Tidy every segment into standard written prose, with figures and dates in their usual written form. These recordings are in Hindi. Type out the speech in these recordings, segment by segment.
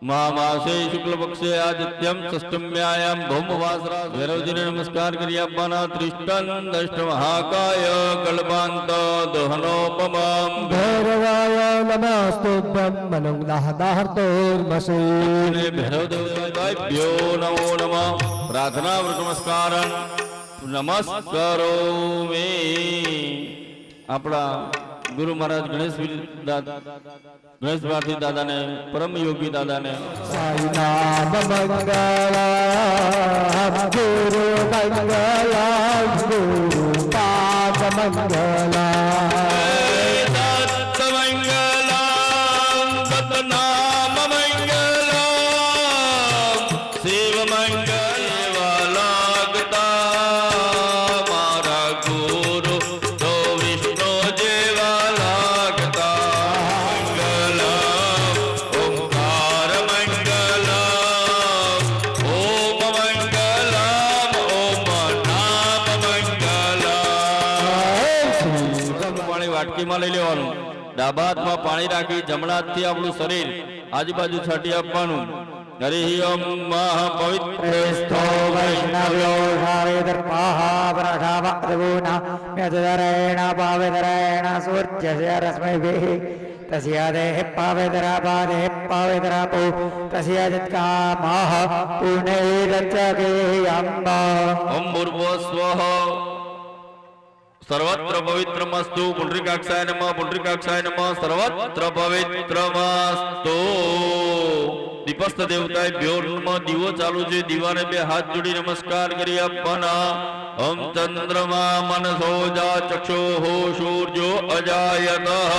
महामासे शुक्ल पक्षे आदित्यम षष्ठम्यायाम भौमवासरा भैरवजी ने नमस्कार करिए अपना त्रिष्टन दष्ट महाकाय कल्पांत दहनोपमं भैरवाय नमस्तुभ्यं मनोदाहदाहर्तोर्मसे भैरव देवताभ्यो नमो नमः प्रार्थना नमस्कार नमस्कारोमि अपना गुरु महाराज गणेश भारती दादा ने परम योगी दादा ने साई नाम मंगला गुरु मंगला गुरु पाद मंगला दत्त मंगला दत्त नाम मंगला शिव मंगल वालागता मारा गुरु तो विष्णु जेवा लागता मंगला ओंकार मंगला ओम मंगला ओम नाम मंगला पाणी वाटकी में लई लेवानुं डाबा हाथमां पाणी राखी जमणा हाथथी आपणुं शरीर आजूबाजू छाटी आपवानुं हरि ओम महापवित्रेस्थो वैष्णव्यो शावेदर्पाः वरषावद्गुणा यजधरेण पावेदरेण सूर्यस्य रश्मिभिः तस्य देहे पावेदरापादेः पावेदरापो तस्य यत्कामाः पुनैरचकेयम् ओम भूर्भुवस्वः सर्वत्र पवित्रमस्तु पुंडरीकाक्षाय नमः सर्वत्र पवित्रमस्तु दीपस्थ देवताभ्यो नमः दीवो चालू छे दीवाने बे हाथ जोड़ी नमस्कार करी अपना ओम चंद्रमा मनसो जा चक्षुः सूर्यो अजायतः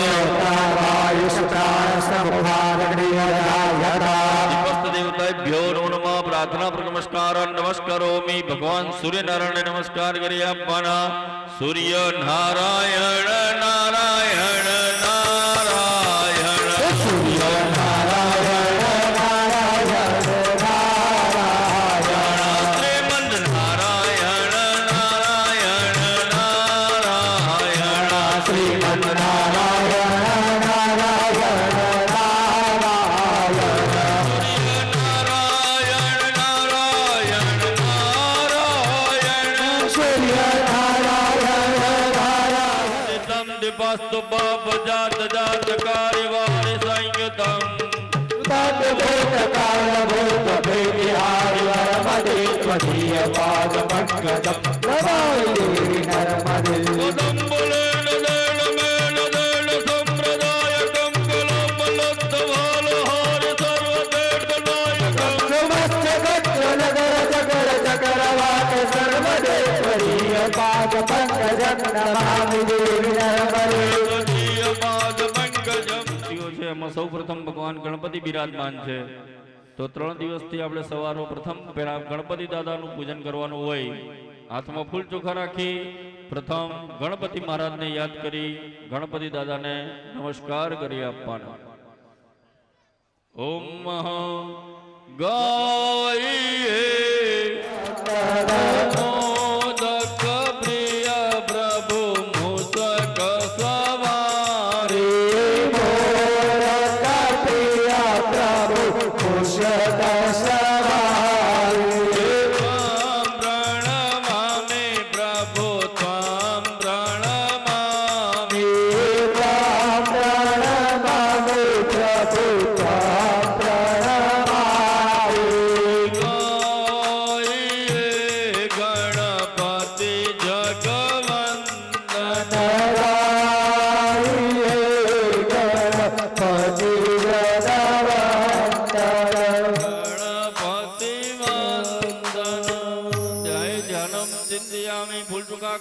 दीपस्थ देवताभ्यो नमः प्रार्थना पर नमस्कार नमस्कारोमि भगवान सूर्य नारायण नमस्कार करी अपना सूर्य नारायण नारायण नारायण सूर्य नारायण नारायण नारायण श्रीमन नारायण नारायण नारायण श्रीमन नारायण नारायण नारायण सूर्य वास्तु पाप जात जात कार्य वारे संयुतम तद भूत काल भूत भेदिहारि वरमदे त्वदीय पाद पंकजम नमामि देवी नर्मदे उदम्बुलेन देन मेन देन संप्रदायकं कुलमलोत्थवालहारि सर्वतीर्थनायकं नमस्ते गच्छ जगर जगर वाक सर्वदे त्वदीय पाद पंकजम नमामि देवी नर्मदे त्वदीय पाद पंकजम एमां सौ प्रथम भगवान गणपति विराजमान है तो 3 દિવસથી આપણે સવારનો પ્રથમ પહેલા ગણપતિ દાદાનું પૂજન કરવાનું હોય હાથમાં ફૂલ ચોખા રાખી પ્રથમ ગણપતિ મહારાજને યાદ કરી ગણપતિ દાદાને નમસ્કાર કરી આપવાના ઓમ ગાયે મોદક પ્રિય પ્રભુ મૂષક સવારે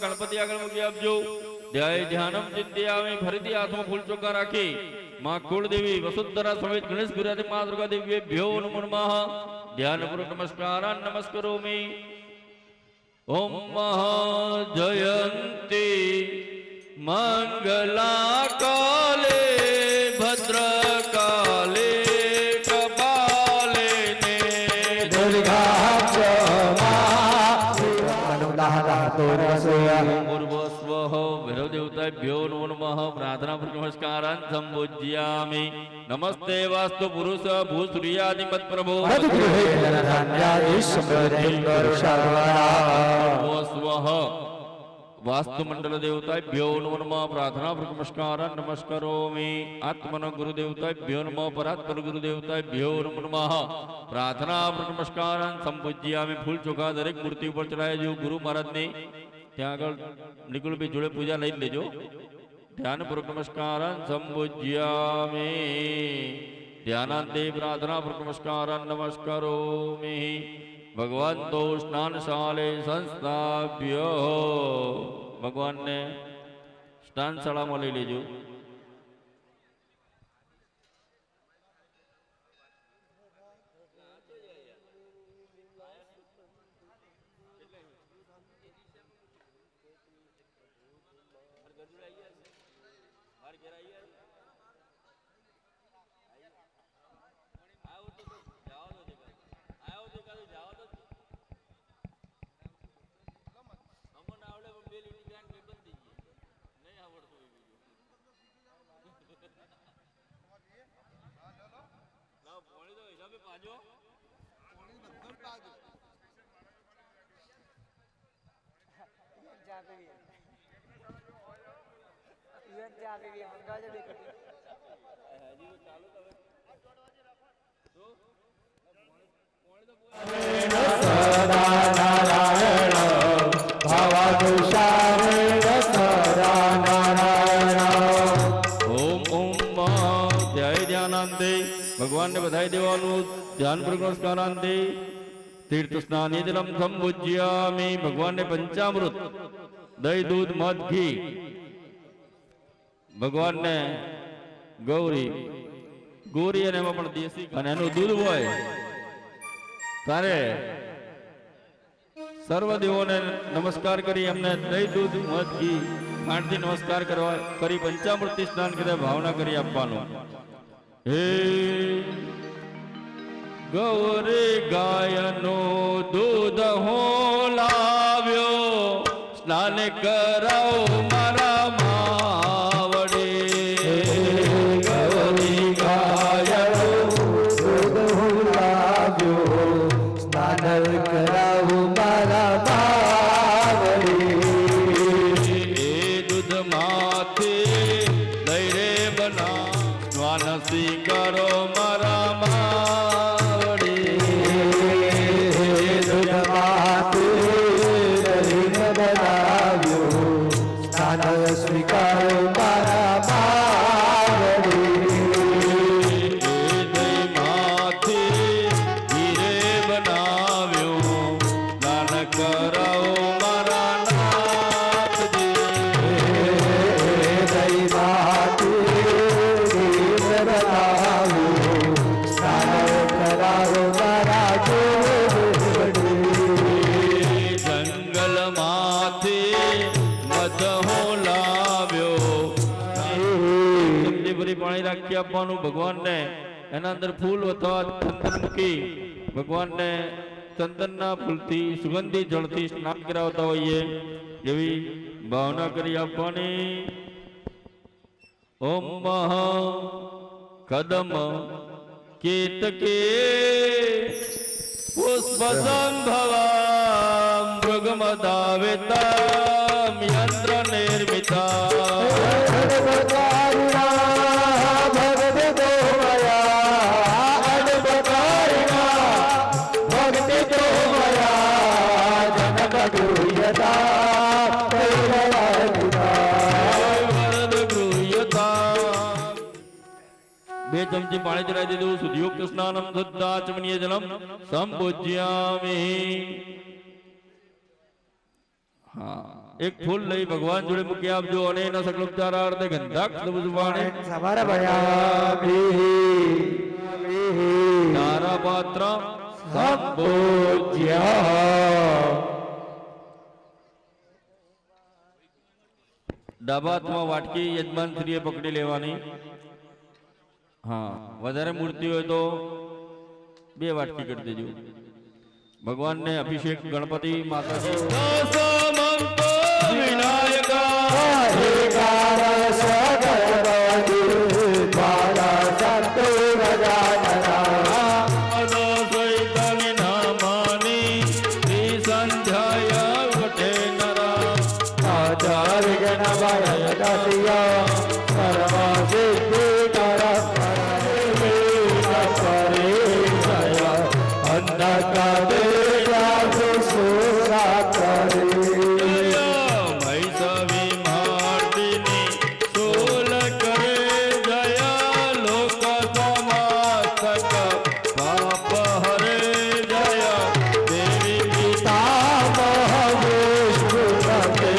गणपति आगे मूकी आपजो ध्याय ध्यानम चिंतयामि फरीथी हाथमां फूल चोखा राखी मां कुलदेवी वसुंधरा समेत गणेश विराजे मां दुर्गा देवीभ्यो नमो नमः ध्यानपूर्वक नमस्कारान् नमस्करोमि ओम जयंती मंगला काले भद्रकाले कपालिनी दुर्गा पूर्व स्व भैरव देवता देवताभ्यो नमो नमः प्रार्थना नमस्कारान् संपूज्यामि नमस्ते वास्तु पुरुष भूसूर्यादिमत् प्रभो स्वः वास्तुमंडल देवताभ्यो नमो नमः प्रार्थना नमस्कारान् नमस्करोमि आत्मन गुरुदेवताभ्यो नमः परात्पर गुरुदेवताभ्यो नमो नमः प्रार्थना नमस्कारान् संपूज्यामि फूल चोखा दरेक मूर्ति पर चढ़ाया जो गुरु महाराज ने ત્યાં આગળ નિકુલ ભાઈ જોડે પૂજા લઈ લેજો ध्यानपूर्वक नमस्कारान् संपूज्यामि ध्यानान्ते प्रार्थनापूर्वक नमस्कारान् नमस्करोमि भगवान तो स्नानशाले संस्थाभ्य भगवान ने स्नानशाला में लई लेजो भगवान ने बधाई देवानु ध्यान नमस्कारांते तीर्थ स्नान जलम संपूज्यामि भगवान ने पंचामृत दही दूध मध घी भगवान ने गौरी गोरी અને એમાં પણ દેશી અને એનું દૂધ હોય તારે સર્વ દેવોને નમસ્કાર કરી એમને દહીં દૂધ મધ ઘી ખાંડથી નમસ્કાર કરવા કરી પંચામૃતથી સ્નાન કરી ભાવના કરી આપવાનું हे गौरी गायनो दूध हो लाव्यो स्नान कराओ मारा मावड़े गौरी गायनो दूध हो लाव्यो स्नान कराओ मारा मावड़े दूध माथे दही बना स्वानसी करो मारा मावड़ी दूध माथे दही बनाव्यो स्नान स्वीकारो मारा मावड़ी दही माथे हीरे बनाव्यो स्नान कराओ मारा नाथ जी दही माथे जंगल माथे मध हो लाव्यो भरी पानी राखी आपवानुं भगवान ने एना अंदर फूल अथवा चंदन मूकी भगवान ने चंदनना फूलथी सुगंधी जलथी स्नान करावता होईए एवी भावना करी आपवानी ओम महा कदम केतके पुष्प संभवाम मृगमदाविताम यंत्र निर्मिता भक्ति तो मया जनक गृह्यता बे चमची पानी चढ़ाई दीधु शुद्धियुक्त स्नानम शुद्धाचमनीय जलम संपूज्यामि हाँ एक फूल लई भगवान जोड़े मुके आप जो अने न सकलोपचारार्थे गंधाक्ष पुष्पाणि समर्पयामि नारापात्र संपूज्य ડાબા હાથમાં વાટકી યજમાન શ્રીએ પકડી લેવાની हाँ વધારે મૂર્તિ હોય તો બે વાટકી કરી દેજો ભગવાન ને અભિષેક ગણપતિ માતાજી વિનાયકા पाप हरे जय देवी पितामह विष्णु पते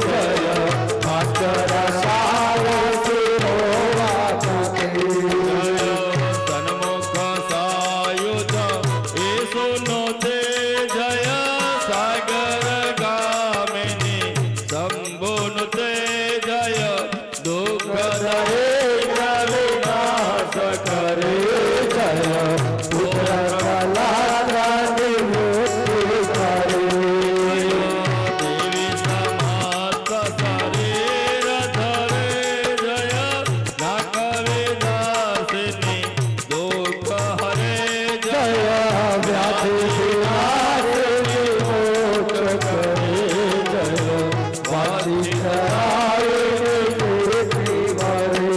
जय भास्कर सार शिरोवापते जय तन्मुख सायुध ईशु नोते जय सागर गामिनी शंभु नुते जय दुख दरिद्र विनाश करे जय पुत्र कलाग्र निवृत्ति करे देवी समस्त शरीर धरे जय नाकवे दासिनी दुख हरे जय व्याधि विनाश विमोच करे जय वासिष्ठाय निवृत्ति करे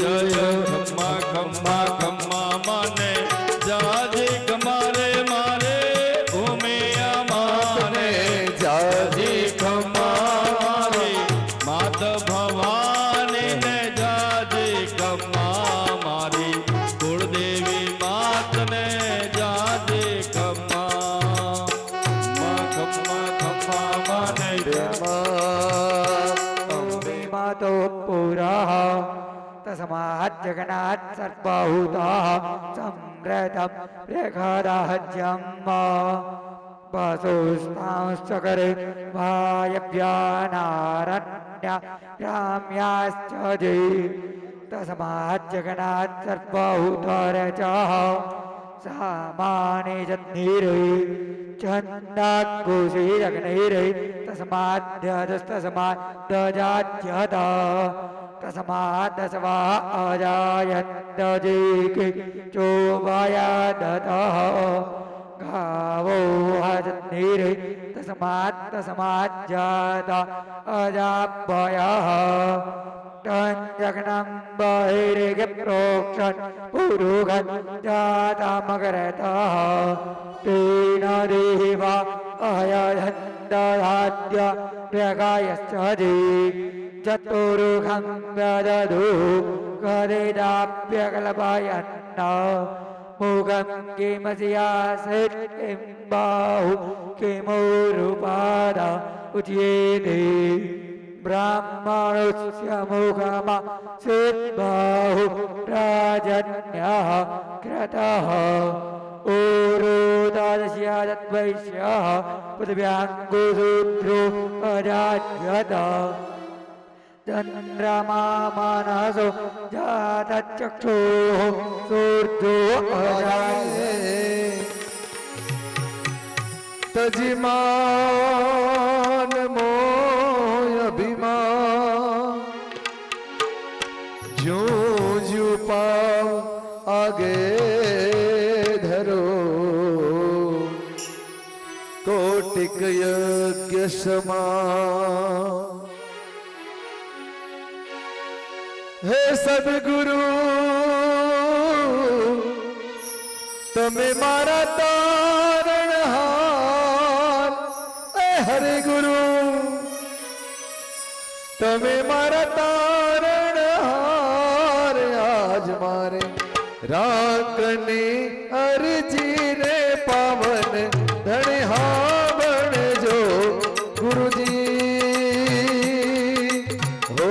जय खम्मा खम्मा खम्मा माने जाजी कमारे मारे उमिया माने जाजी खम्मा मारे मात भवानी ने जाजी खम्मा मारी कुलदेवी मात ने जाजी खम्मा खम्मा खम्मा माने अम्बे मातो पुरः तस्मात् जगन्नाथ सर्वभूतः सम्प्रतं रेखदाहज्यम् वसुस्तांश्चकरे वायव्यानारण्या ग्राम्याश्च जे तस्मात् जगन्नाथ सर्वभूतरचः सामाने जन्नीरे छन्दाकुशे जगनैरे तस्माद्यजस्तस्माद्दजात्यत तस्माद्दशवा अजायन्तजेके चोभयादतः गावो हजन्नीरे तस्माद्दशमाज्जात अजापयः जगनं बहिर्गे प्रोक्षन् पुरुषन् जातमकरतः तेन देवा अयन्दधाद्य व्यगायश्च जे चतुरुखं व्यदधु करेदाप्यकल्पयन्न मुखं किमस्यासीत् किं बाहु किमुरुपाद उच्येते ब्राह्मणस्य मुखमा सिद्बाहु राजन्यः क्रतः ऊरुदास्य तद्वैश्यः पृथिव्याङ्गुशूद्रो अजाज्यत चन्द्रमा मनसो जातचक्षुः सूर्यो अजायते तजिमान मोय अभिमान ज्यों ज्यों पाँव आगे धरो कोटिक यज्ञ समान हे सद्गुरु तमे मारा तारणहार ए हरे गुरु तमे मारा तारणहार आज मारे राकनी अर्जी रे पावन धनिहा बन जो गुरुजी हो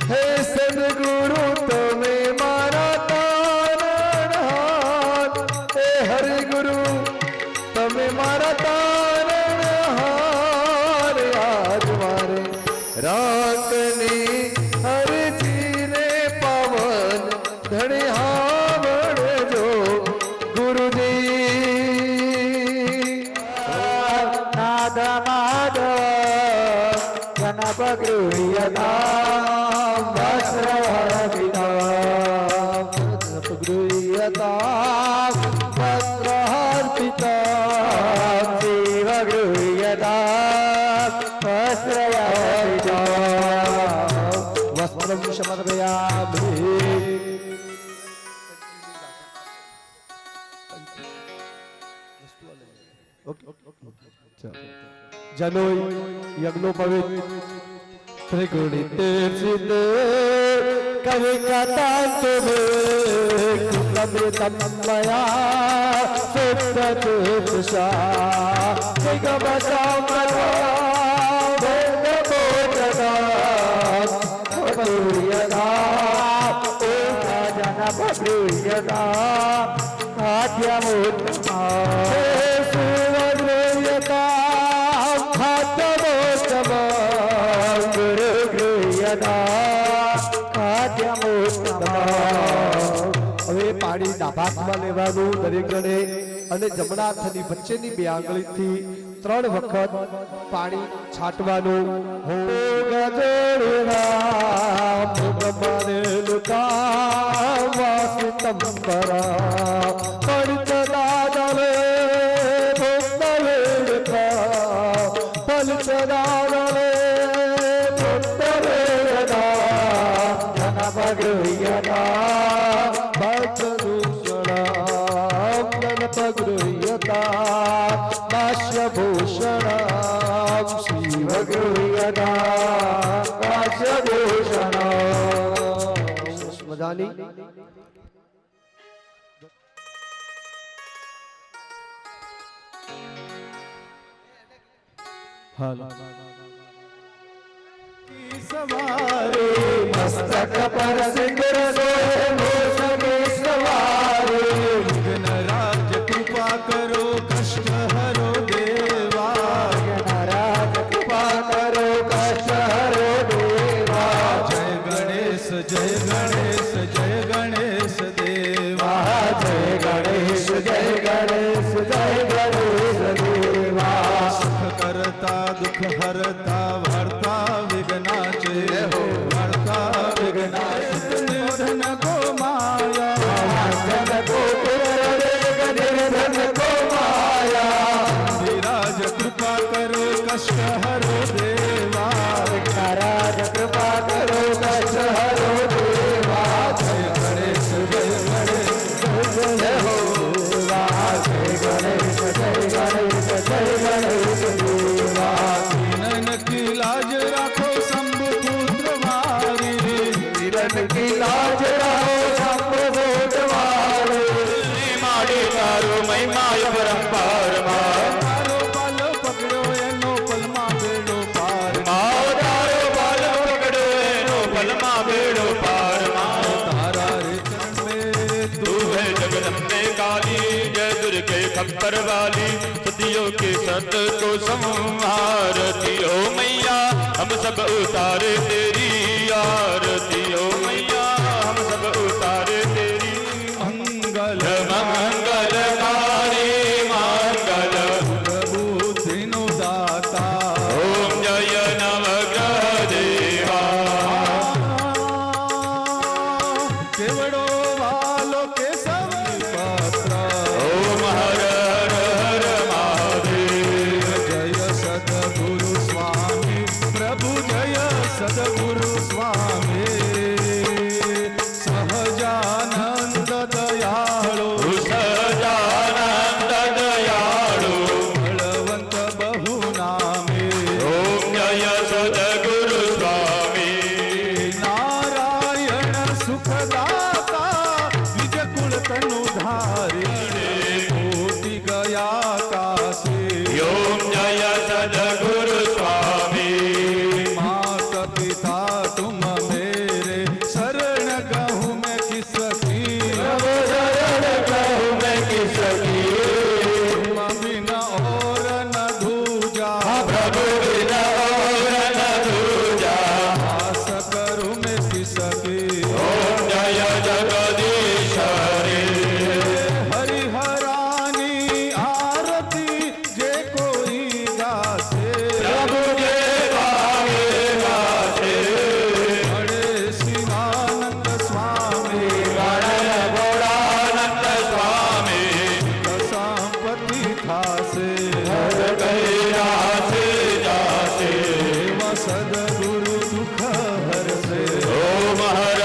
हे सद्गुरु तमे मारा तारणहार हे हरि गुरु तमे मारा तारणहार आज मारे राकनी हरि जीने पावन धनिहा बन जो गुरुजी नाद माधव गणपगृह्यता वस्त्रहरपिता गृह्यता वस्त्रहर्पिता शिव गृह्यता वस्त्रहर्पिता वस्त्रं समर्पयामि जनोई यज्ञोपवित त्रिगुणित सिद्ध कवि कथांत कुलमृतम मया सुप्रतिष्ठा निगमसाम्रता वेदबोधना भद्रुयदा ओका जन भद्रुयदा आद्यमुत्तमा सुवद्रुयदा भाद्यमुत्तमा હવે પાણી ડાભામાં લેવાનું દરેક જણે અને જમણા હાથની વચ્ચેની બે આંગળીથી 3 વખત પાણી છાંટવાનું. હો ગજોડના મુગમાને લુકા વાસિતંબરા પંચદાદલે ભોગલેડકા પંચદાદલે મજાની હાલ सवारे मस्तक पर सिंदूर सोए भूषण सवारे विघ्न राज कृपा करो कष्ट हरो देवा विघ्न राज कृपा करो कष्ट हरो देवा जय गणेश जय गणेश जय गणेश देवा जय गणेश जय गणेश जय गणेश देवा सुख करता दुख हरता भरता विघ्नाचे भरता विघ्नाचे निर्धन को माया धन को निर्धन को माया विराज कृपा करो कष्ट हरो देवा विघ्नराज कृपा करो कष्ट हरो देवा जय गणेश जय गणेश जय हो देवा जय गणेश जय गणेश जय गणेश देवा की लाज राखो शंभु पुत्र मारी वीरन की लाज राखो शंभु पुत्र मारी माड़ी तारो महिमाय परंपार मारो पालो पकड़ो एनो पलमा बेड़ो पार तारो पालो पकड़ो एनो पलमा बेड़ो पार तारा रे मेरे तू है जगदम्बे काली जय दुर्गे खप्पर वाली सदियों के सत को संहारती हो मैया हम सब उतारे तेरी आरती हो मैया हम सब उतारे तेरी मंगल मंगलकारी मंगल बुद्धि नु दाता ओम जय नवग्रह देवा केवड़ो वालो के सब पात्र ओम हर हर महादेव जय सद्गुरु स्वामी प्रभु जय सद्गुरु स्वामी सहजानंद दयाळु सहजानंद दयाळु बलवंत बहु नामे ओम जय सद्गुरु स्वामी नारायण सुखदाता द्विज कुल तनु धारी कोटि गया काशी ओम जय सद्गुरु स्वामी माता पिता तुम मेरे शरण गहूँ मैं किसकी शरण गहूँ मैं किसकी तुम बिना और न दूजा प्रभु बिना और न दूजा आस करूँ मैं किसकी ओम जय जगदीश्वरी हरिहरानी आरती जे कोई गासे प्रभु जे गावे गासे गणेश शिवानंद स्वामी गणेश गौरानंद स्वामी संपत्ति खासे हर गैया से जासे सदगुरु दुख हर से ओम हर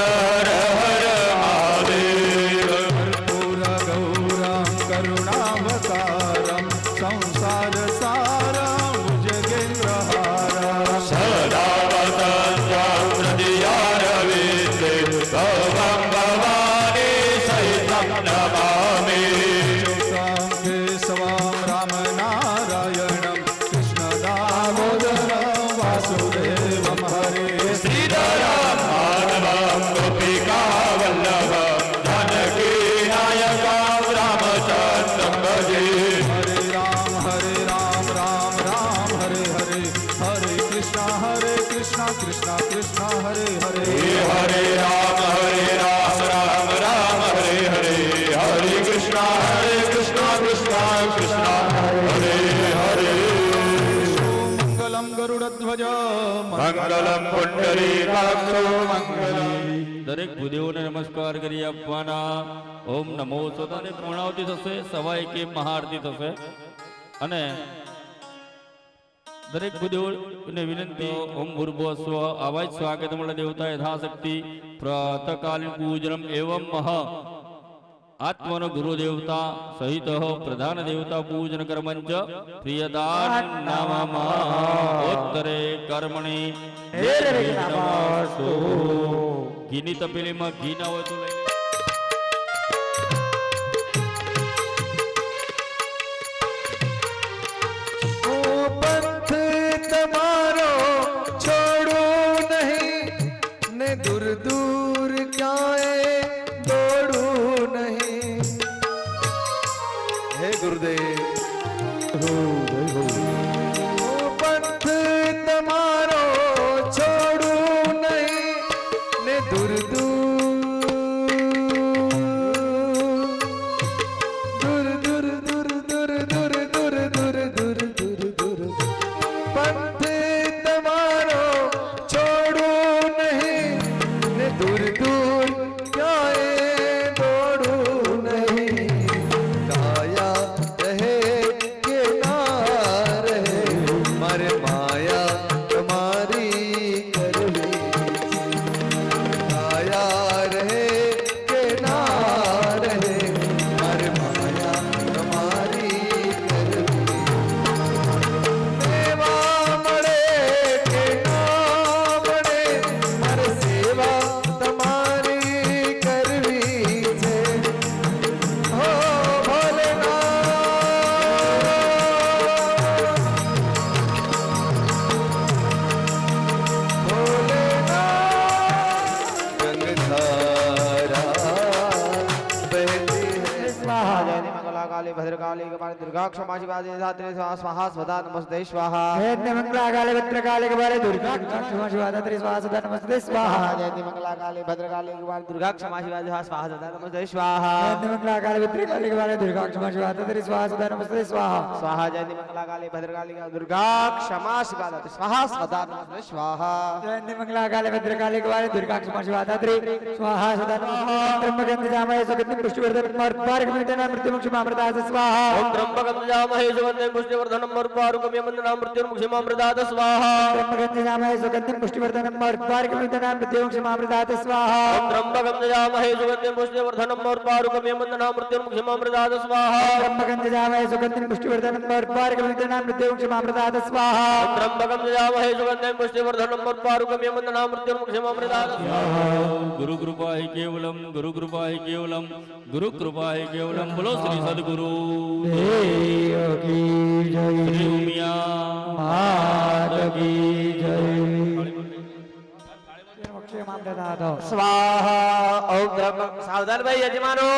भवं भवानी सहितं नमामि च्युतं केशवं रामनारायणं कृष्णदामोदरं वासुदेवं हरे श्रीधरं माधवं गोपिकावल्लभं जानकीनायकं रामचन्द्रं भजे हरे राम राम राम हरे हरे हरे कृष्णा कृष्णा कृष्णा हरे हरे हरे राम राम राम हरे हरे हरे कृष्णा कृष्णा कृष्णा हरे हरे मंगलम गरुड़ध्वज મંગલમ પુંડરીકાક્ષો મંગલમ દરેક ભૂદેવોને નમસ્કાર કરી આપવાના. ઓમ નમો સ્વતાને પૂર્ણાવતી થશે, સવા એકે મહાઆરતી થશે અને દરેક ભૂદેવોને વિનંતી ઓમ ભૂર્ભુવઃ સ્વ આવા જ સ્વાગતમળ દેવતા યથાશક્તિ પ્રાતકાલીન પૂજનમ એવં મહ આત્મનો ગુરુ દેવતા સહિત પ્રધાન દેવતા પૂજન કર્મંચ પ્રિયદાન નામોત્તરે કર્મણી નમસ્તુ. ઘીની તપેલીમાં ઘી ના હોય તો લઈ पंथ तमारो छोड़ो नहीं ने दूर दूर क्याए दौड़ू नहीं. हे गुरुदेव पंथ तमारो छोड़ू नहीं ने दूर दूर दूर दूर दूर दूर दूर दूर दूर दूर दूर पंथ तमारो छोड़ो नहीं ने दूर दूर क्याए दौड़ो नहीं. काया रहे के ना रहे मारे माया तुम्हारी करवी. काया रहे के ना रहे मारे माया तुम्हारी करवी. सेवा મળે કે ના મળે મારે સેવા તમારી કરવી છે. હો ભોલેનાથ गंगाधारा बहती है. स्वाहा जय मंगला काली भद्रकाली कपाली दुर्गा क्षमा शिवा धात्री स्वाहा स्वधा नमस्ते स्वाहा. जय मंगला काली भद्रकाली कपाली दुर्गा क्षमा शिवा धात्री स्वाहा स्वधा नमस्ते स्वाहा. जय मंगला काली भद्रकाली कपाली दुर्गा क्षमा शिवा स्वाहा स्वधा नमस्ते स्वाहा. जय मंगला काली भद्रकाली कपाली दुर्गा क्षमा शिवा धात्री स्वाहा स्वधा नमस्ते स्वाहा. स्वाहा जय मंगला काली भद्रकाली दुर्गा क्षमा शिवा धात्री स्वाहा स्वधा नमस्ते स्वाहा. जय मंगला काली भद्रकाली कपाली दुर्गा क्षमा शिवा धात्री स्वाहा स्वधा नमस्ते. ब्रह्मगंध जामय सुगंधि पुष्टिवर्धन मार्गमितना मृत्युमुक्षमामृतात् स्वाहा. ओम त्र्यंबकं यजामहे सुगंधिं पुष्टिवर्धनं मरुत्वारुकमयमन्दनां मृत्युमुक्षमामृतात् स्वाहा. त्र्यंबकं यजामहे सुगंधिं पुष्टिवर्धनं मरुत्वारुकमयमन्दनां मृत्युमुक्षमामृतात् स्वाहा. ओम त्र्यंबकं यजामहे सुगंधिं पुष्टिवर्धनं मरुत्वारुकमयमन्दनां मृत्युमुक्षमामृतात् स्वाहा. त्र्यंबकं यजामहे सुगंधिं पुष्टिवर्धनं मरुत्वारुकमयमन्दनां मृत्युमुक्षमामृतात् स्वाहा. ओम त्र्यंबकं यजामहे सुगंधिं पुष्टिवर्धनं मरुत्वारुकमयमन्दनां मृत्युमुक्षमामृतात् स्वाहा. गुरु कृपा ही केवलम, गुरु कृपा ही केवलम, गुरु कृपा ही केवलम. बोलो श्री सद्गुरु देव की जय, श्री उमिया मात की जय. स्वाहा. ओम त्र्यंबक सावधान भाई यजमानो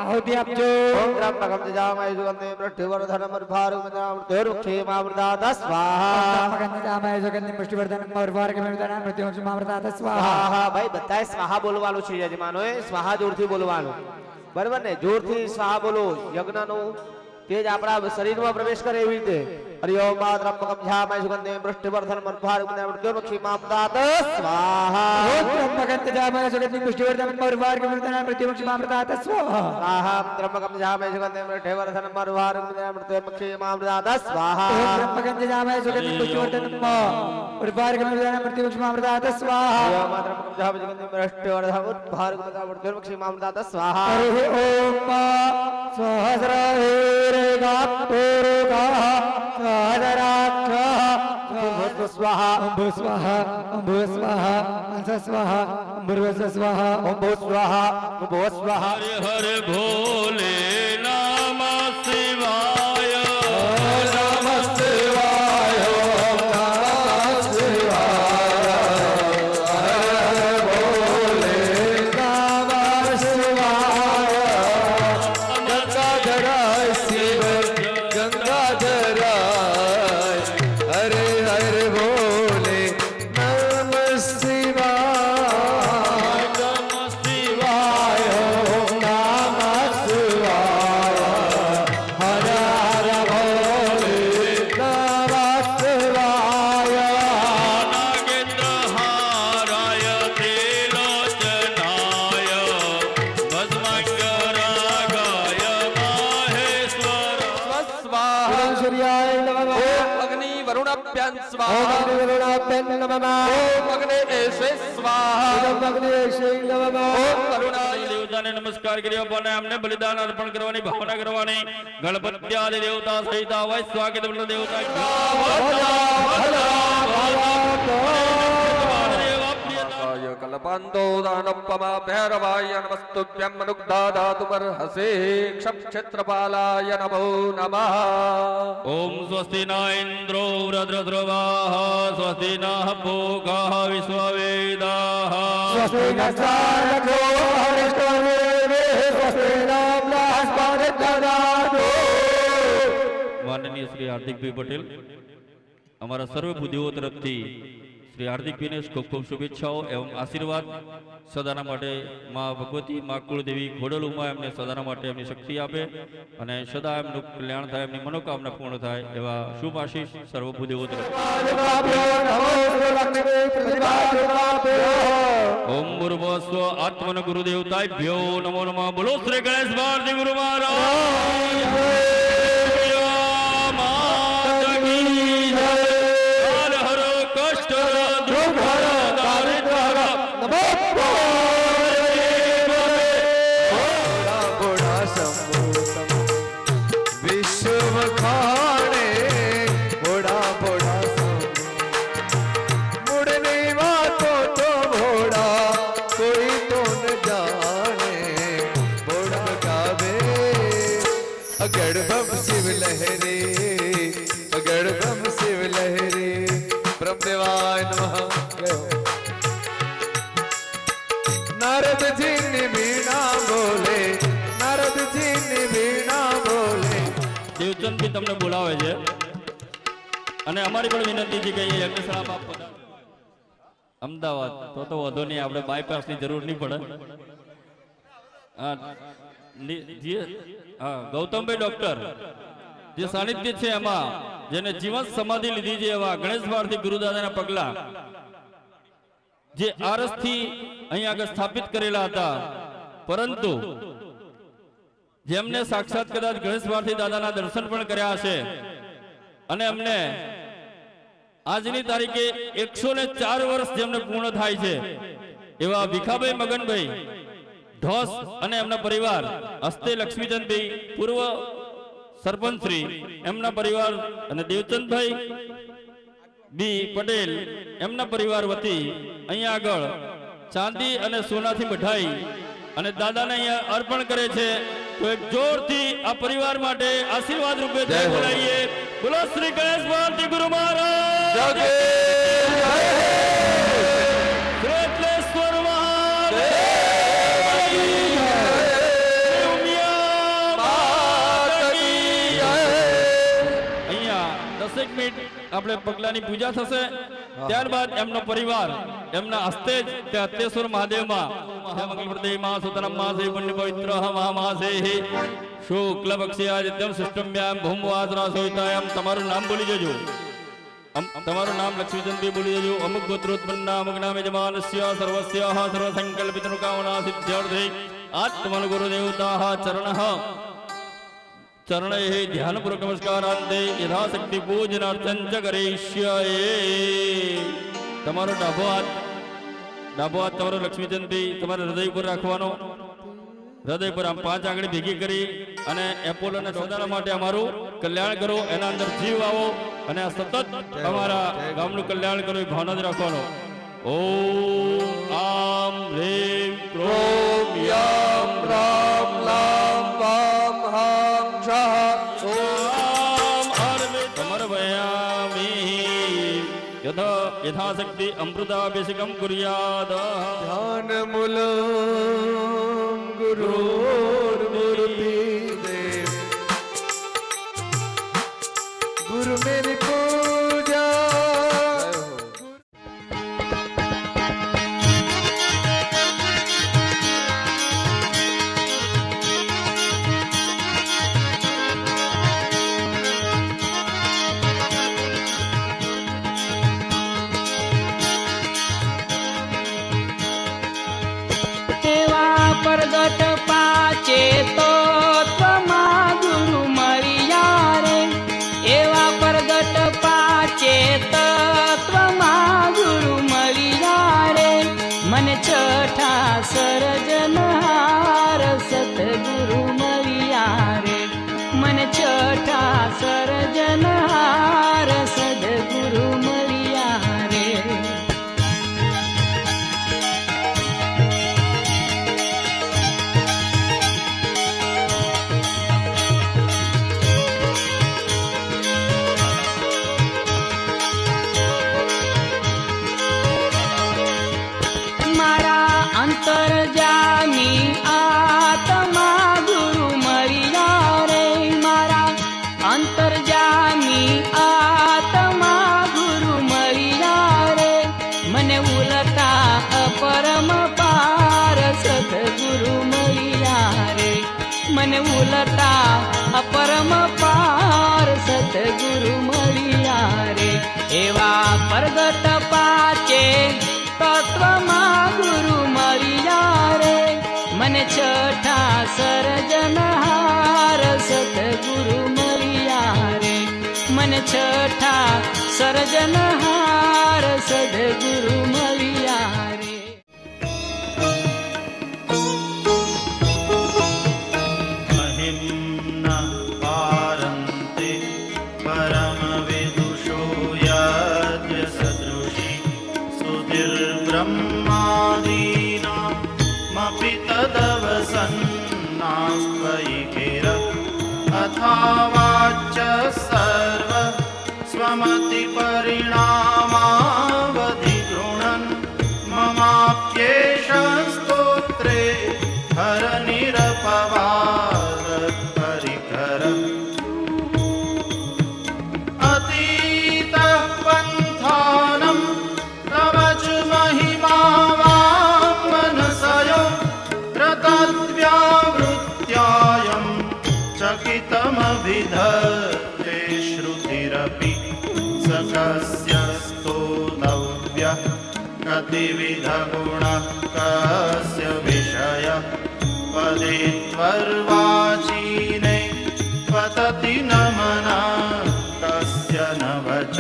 आहुति आपजो. ओम त्र्यंबकं यजामहे सुगंधिं पुष्टिवर्धनं मरुत्वारुकमयमन्दनां स्वाहा. त्र्यंबकं यजामहे सुगंधिं पुष्टिवर्धनं मरुत्वारुकमयमन्दनां स्वाहा. ભાઈ બધાએ સ્વાહા બોલવાનું છે યજમાનોએ. સ્વાહા જોરથી બોલવાનું, બરાબર ને? જોરથી સ્વાહા બોલો. યજ્ઞનો તેજ આપણા શરીરમાં પ્રવેશ કરે એવી રીતે. हरि ओम त्र्यंबकं यजामहे सुगंधिं पुष्टिवर्धनं मरुत्वारुकमयमन्दनां स्वाहा. ओम त्र्यंबकं यजामहे सुगंधिं पुष्टिवर्धनं मरुत्वारुकमयमन्दनां स्वाहा. स्वाहा. त्र्यंबकं यजामहे सुगंधिं पुष्टिवर्धनं मरुत्वारुकमयमन्दनां स्वाहा. ओम त्र्यंबकं यजामहे सुगंधिं पुष्टिवर्धनं मरुत्वारुकमयमन्दनां स्वाहा. ओम त्र्यंबकं यजामहे सुगंधिं पुष्टिवर्धनं मरुत्वारुकमयमन्दनां स्वाहा. हरि ओम सहस्रवीर्यगापूर्वः सहस्राक्षः અશ્વ સ્વાહા અંભુ સ્વાહા અંભુ સ્વાહા અંસ સ્વાહા અંભુર્વસ સ્વાહા ઓમ ભૂ સ્વાહા ઓમ ભૂ સ્વાહા હરે હરે ભોલે નમઃ શિવાય નમઃ શિવાય ઓમ નમઃ શિવાય હરે ભોલે નમઃ શિવાય ગંગાધરાય શિવ ગંગાધરાય હરે હરે ભોલે નમઃ શિવાય નમઃ શિવાય ઓમ નમઃ શિવાય હરે હરે ભોલે નમઃ શિવાય નાગેન્દ્રહારાય ત્રિલોચનાય ભસ્માંગરાગાય માહેશ્વર સ્વાહા સૂર્યાય નમઃ અગ્નિ વરુણાભ્યાં ઓમ સ્વાહા અગ્નિવરુણાભ્યં નમઃ ઓમ અગ્ને એષે સ્વાહા ઓમ અગ્નિવેશય નમઃ ઓમ વરુણાય દેવતાને નમસ્કાર કર્યો પણ એમને બલિદાન અર્પણ કરવાની ભાવના કરવાની ગણપતિ આદિ દેવતા સહિત હોય સ્વાગત દેવતા કાય કલ્પાંતો દાનપ્પમા ભૈરવાય નમસ્તુભ્યં મનુગ્ધાદાતુમર્હસે ક્ષક્ષેત્રપાલાય નમો નમઃ ઓમ સ્વસ્તિ ન ઇન્દ્રો વૃદ્રધ્રુવાઃ સ્વસ્તિ નઃ ભોગાઃ વિશ્વવેદાઃ સ્વસ્તિ નક્ષારકો હરિષ્ઠવેવે સ્વસ્તિ નામ્નાસ્પદદાતો માનનીય શ્રી હાર્દિકભાઈ પટેલ અમારા સર્વ બુદ્ધિઓ તરફથી શ્રી હાર્દિકભાઈને ખૂબ ખૂબ શુભેચ્છાઓ એવં આશીર્વાદ સદાના માટે માં ભગવતી માં કુળદેવી ખોડલુમાં એમને સદાના માટે એમની શક્તિ આપે અને સદા એમનું કલ્યાણ થાય એમની મનોકામના પૂર્ણ થાય એવા શુભ આશીષ સર્વ બુદ્ધિઓ તરફથી ઓમ ભૂર્ભુવસ્વ આત્મન ગુરુદેવતાભ્યો નમો નમઃ બોલો શ્રી ગણેશ ભારતી ગુરુ મહારાજ વિશ્વ ખાણે ભોળા ભોળા મુડની વાતો તો ભોળા કોઈ તો ન જાણે ભોળા ગાવે અગડભમ શિવ લહેરે અગડભમ શિવ લહેરે બ્રહ્મદેવાય નમઃ નારદજી ની વીણા બોલે નારદજી ની વીણા બોલે દેવચંદજી તમને બોલાવે છે અને અમારી પણ વિનંતી છે કે એ યજ્ઞશાળા બાપ અમદાવાદ તો વધુ નહીં આપણે બાયપાસની જરૂર નહીં પડે હા ગૌતમભાઈ ડોક્ટર જે સાનિધ્ય છે એમાં જેને જીવન સમાધિ લીધી છે એવા ગણેશ ભારતી ગુરુદાદાના પગલા જે આરસથી અહીં આગળ સ્થાપિત કરેલા હતા પરંતુ જેમને સાક્ષાત કદાચ ગણેશ ભારતી દાદાના દર્શન પણ કર્યા હશે અને અમને આજની તારીખે 104 વર્ષ જેમને પૂર્ણ થાય છે એવા ભીખાભાઈ મગનભાઈ ઢોસ અને એમના પરિવાર હસ્તે લક્ષ્મીચંદભાઈ પૂર્વ સરપંચ શ્રી એમના પરિવાર અને દેવચંદભાઈ બી પટેલ એમના પરિવાર વતી અહીંયા આગળ ચાંદી અને સોનાથી મઠાઈ અને દાદાને અહીંયા અર્પણ કરે છે તો એક જોરથી આ પરિવાર માટે આશીર્વાદ રૂપે બોલાવીએ બોલો શ્રી ગણેશ ભારતી ગુરુ મહારાજ શ્રેષ્ઠેશ્વર મિનિટ આપણે પગલાની પૂજા થશે ત્યારબાદ એમનો પરિવાર એમના હસ્તે જ તે અત્યેશ્વર મહાદેવમાં મંગલપ્રદેયમાં સુતરમમાં શ્રી પુણ્ય પવિત્ર મહામાસે શુક્લ પક્ષી આદિત્યમ સિસ્ટમ્યામ ભૂમવાસરા સોહિતાયામ તમારું નામ બોલી જજો તમારું નામ લક્ષ્મીચંદ્રભાઈ બોલી જજો અમુક ગોત્રોત્પન્ન અમુક નામ યજમાનસ્ય સર્વસ્ય સર્વ સંકલ્પિત કામના સિદ્ધ્યર્થે આત્મન ગુરુદેવતા ચરણ ધ્યાનપૂર્વક નમસ્કારાંતે યથાશક્તિ પૂજનાર્થં ચ કરીષ્યાએ. તમારો ડાબો હાથ તમારો લક્ષ્મીચંદભાઈ તમારે હૃદય પર રાખવાનો. હૃદય પર આમ 5 આંગળી ભેગી કરી અને એપોલો અને સોદાના માટે અમારું કલ્યાણ કરો. એના અંદર જીવ આવો અને આ સતત તમારા ગામનું કલ્યાણ કરો એ ભાવના જ રાખવાનો. ઓમ આમ હ્રીમ ક્રોમ યમ રામ લામ વામ હામ શાહ ઓમ સમર્પયામિ યથાશક્તિ અમૃતાભિષેકમ કુર્યાદ. ધ્યાનમૂલં ગુરુર્મૂર્તિ દેવ ગુરુ મેરી પૂજા. પ્રગટ પાચે તો ત્વમા ગુરુ મળ્યા રે. એવા પ્રગટ પાચે તો ત્વમા ગુરુ મળ્યા રે. મને છઠા સર્જનહાર સતગુરુ મળ્યા રે. મને છઠા સર્જનહાર સદગુરુ મળ્યા રે. અંતરજામી આત્મા ગુરુ મળ્યા રે. મારા અંતરજામી આત્મા ગુરુ મળ્યા રે. મને ઉલટા અપરમ પાર સદગુરુ મળ્યા રે. મને ઉલટા અપરમ પાર સદગુરુ મળ્યા રે. એવા પ્રગટ પાચે તત્વમાં ગુરુ મળ્યા રે. મને છઠા સર્જનહાર સતગુરુ મળ્યા રે. મને છઠા સર્જનહાર સદગુરુ મળ્યા રે. महिम्ना पारन्ते परम विदुषो यद्य सदृशी सुधिर्ब्रह्मादीनां मपि तदवसन्नास्त्वयि गिर अथावाच्य सर्व स्वमतिपरिणामावधिगृह्णन् ममाप्येष स्तोत्रे हरनिरपवाद परिकर अतीतः पन्थानं तव च महिमावां मनसयो रतद्व्यावृत्यायं चकितमभिधत्ते श्रुतिरपि स कस्य स्तोतव्यः कतिविधगुणः कस्य विषय पदे त्वर्वाचीने पतति न मनः कस्य न वच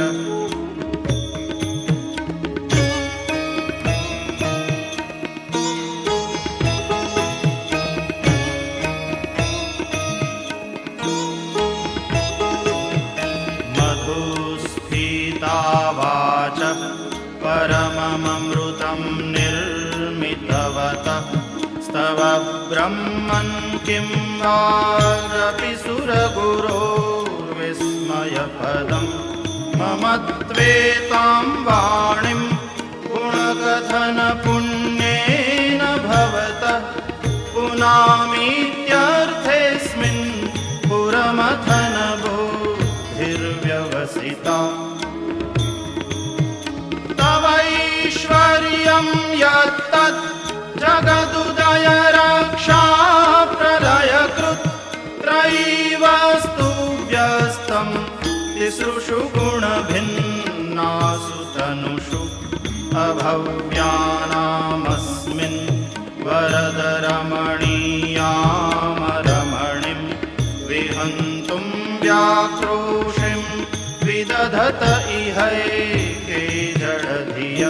मधुस्फीता वाच परममृतं निर्मितवतः स्तव ब्रह्मन् किं वारपि सुरगुरोर्विस्मयपदं मम त्वेतां वाणीं गुणकथनपुण्येन भवतः पुनामीत्यर्थेऽस्मिन् पुरमथनबोधिर्व्यवसिता तवैश्वर्यं यत्तत् जगदुदय रक्षा प्रलयकृत् त्रयीवस्तु व्यस्तं तिसृषु गुणभिन्नासु तनुषु अभव्यानामस्मिन् वरदरमणीयामरमणिं विहन्तुं व्याक्रोशिं विदधत इहैके जडधिय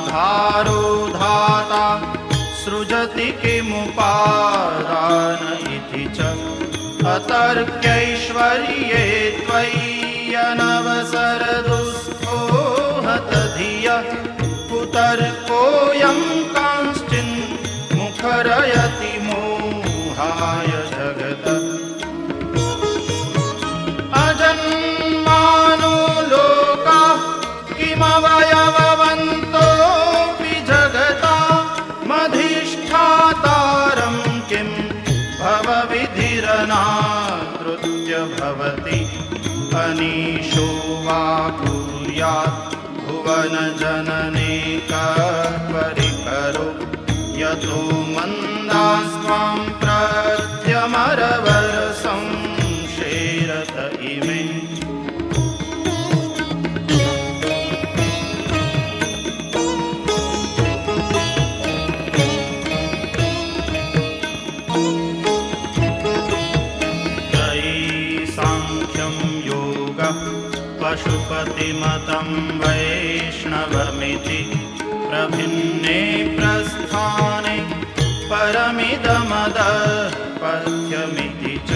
आधारो धाता सृजति किमुपादान इति च अतर्क्यैश्वर्ये त्वय्यनवसरदुःस्थो हतधियः कुतर्कोऽयं कांश्चिन् मुखरयति मोहाय जगतः अजन्मानो लोकाः किमवयववन्तोऽपि जगता मधिष्ठातारं किं भवविधिरनादृत्य भवति अनीशो वा कुर्यात् भुवनजनने परिकरो यतो मन्दास्त्वां प्रत्यमरवरसंशेरत इमे पशुपतिमतं वैष्णवमिति प्रभिन्ने प्रस्थाने परमिदमदपथ्यमिति च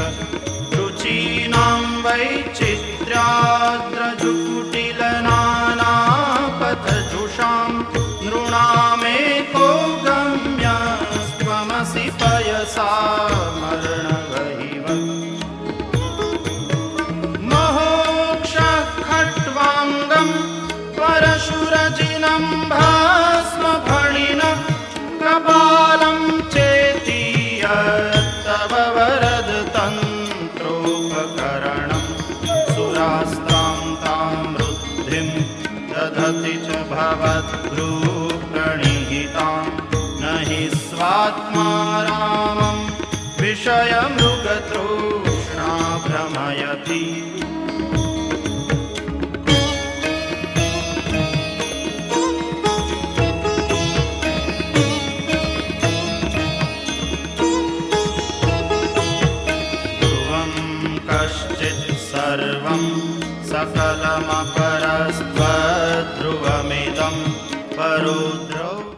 रुचीनां वैचित्र्याद्रजुकुटिलनानापथजुषां नृणामेको गम्यस्त्वमसि पयसा मरणवहिव परशुरजिनं भस्मफणिन कपालं चेति तव वरद तन्त्रोपकरणं सुरास्तां तां वृद्धिं दधति च भवद्भ्रूप्रणिहितां न हि स्वात्मा रामं विषयमृगतृष्णा भ्रमयति सर्वं सकलमपरस्त्वध्रुवमिदं परो द्रव्यम्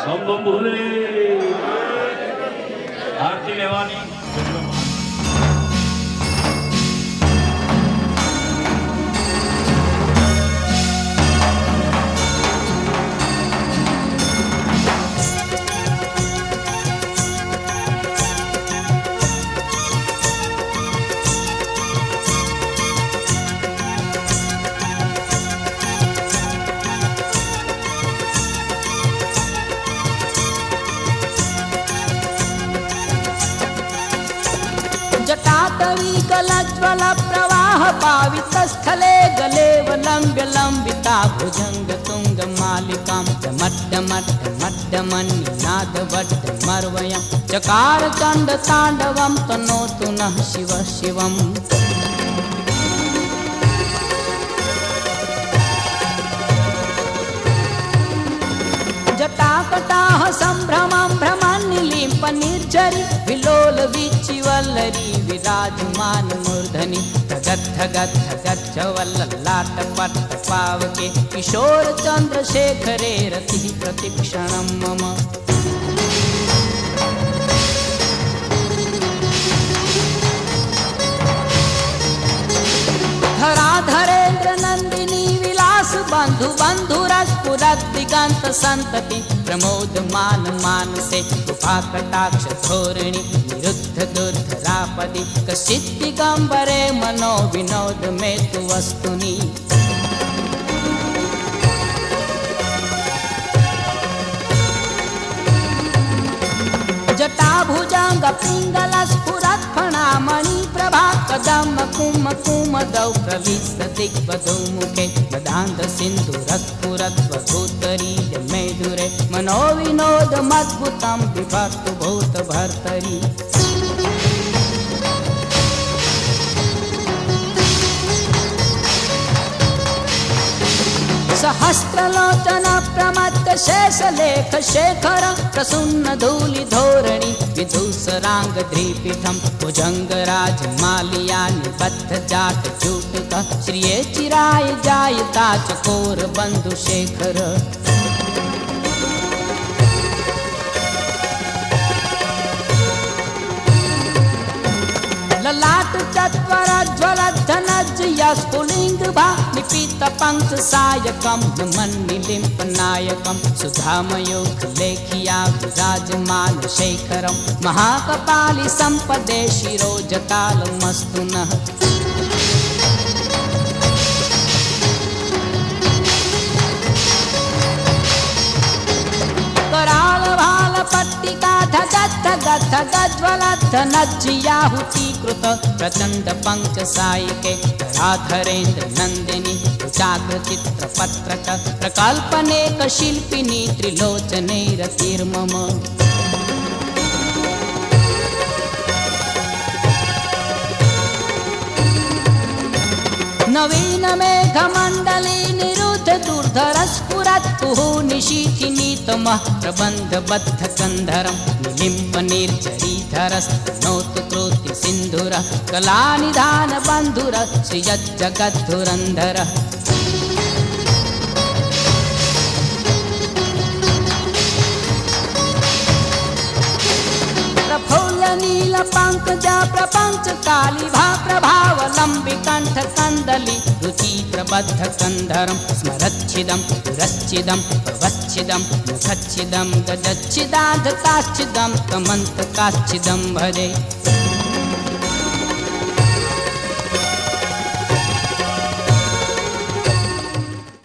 બમ બમ બોલે આરતી લેવાની जटाटवी गलज्वल प्रवाह पावित स्थले गले लंब्य लंबिता भुजंग तुंग मालिकां मड्डमन्निनाद वड्ड मर्वयं चकार चंड तांडवं तनोतु नः शिव शिवम् जटाकटाह संभ्रमं भ्रमन्निलिम्प निर्झरि विलोल विचिवल्लरी विराजमान मूर्धनि धगद् धगद् धगच्च वल्ललाट पट्ट पावके किशोर चंद्रशेखरे रतिः प्रतिक्षणं मम धराधरेन्द्र नंदिनी विलास बंधु बंधुरस्फुरत् दिगंत संतति प्रमोद मान मानसे कृपा कटाक्ष धोरिणी निरुद्ध दुर्धरापदि कश्चित् दिगंबरे मनो विनोद में तु वस्तुनि जटाभुजंग पिंगल स्फुरत् फणामणि प्रभा कदम कुम कुमदौ प्रविष्ट दिग्वधौ मुखे मदान्ध सिन्धुरस्फुरत् वधूतरीय मेधुरे मनोविनोदमद्भुतं विभक्तु भूत भर्तरि सहस्रलोचन प्रमत्त शेषलेख शेखर प्रसुन्न धूलि धोरणि विधूसरांग द्रिपीठं भुजंगराज मालिया निबद्ध जाट चूटिक श्रिये चिराय जायता चकोर बंधु शेखर ललाट चत्वर ज्वलद्धनज यस्फुलिंग भा निपीत पंक्त सायकम मन्निलिम्प नायकम सुधामयोग लेखिया विराजमान शेखरम महाकपाली संपदे शिरोजतालमस्तु नः कराल भाल पट्टिका धगद् धगद् धगज्वलद्ध नज्जियाहुति कृत प्रचंड पंच सायिके धराधरेन्द्र नंदिनी चाग्र चित्र पत्रक प्रकल्पनेक शिल्पिनी त्रिलोचने रतिर्मम नवीन मेघमण्डली निरुद्ध दुर्धर स्फुरत् निशीथिनीतमः प्रबन्धबद्ध कन्धरं निलिम्प निर्झरीधरस्तनोतु कृति सिन्धुरः कलानिधान बन्धुरः श्रियज्जगद्धुरन्धरः नील पंकजा प्रपंच काली भा प्रभावलंबि कंठ कंदली रुचि प्रबद्ध कंधरम स्मरच्छिदम पुरच्छिदम प्रवच्छिदम मुखच्छिदम गजच्छिदाध काच्छिदम कमंत काच्छिदम भजे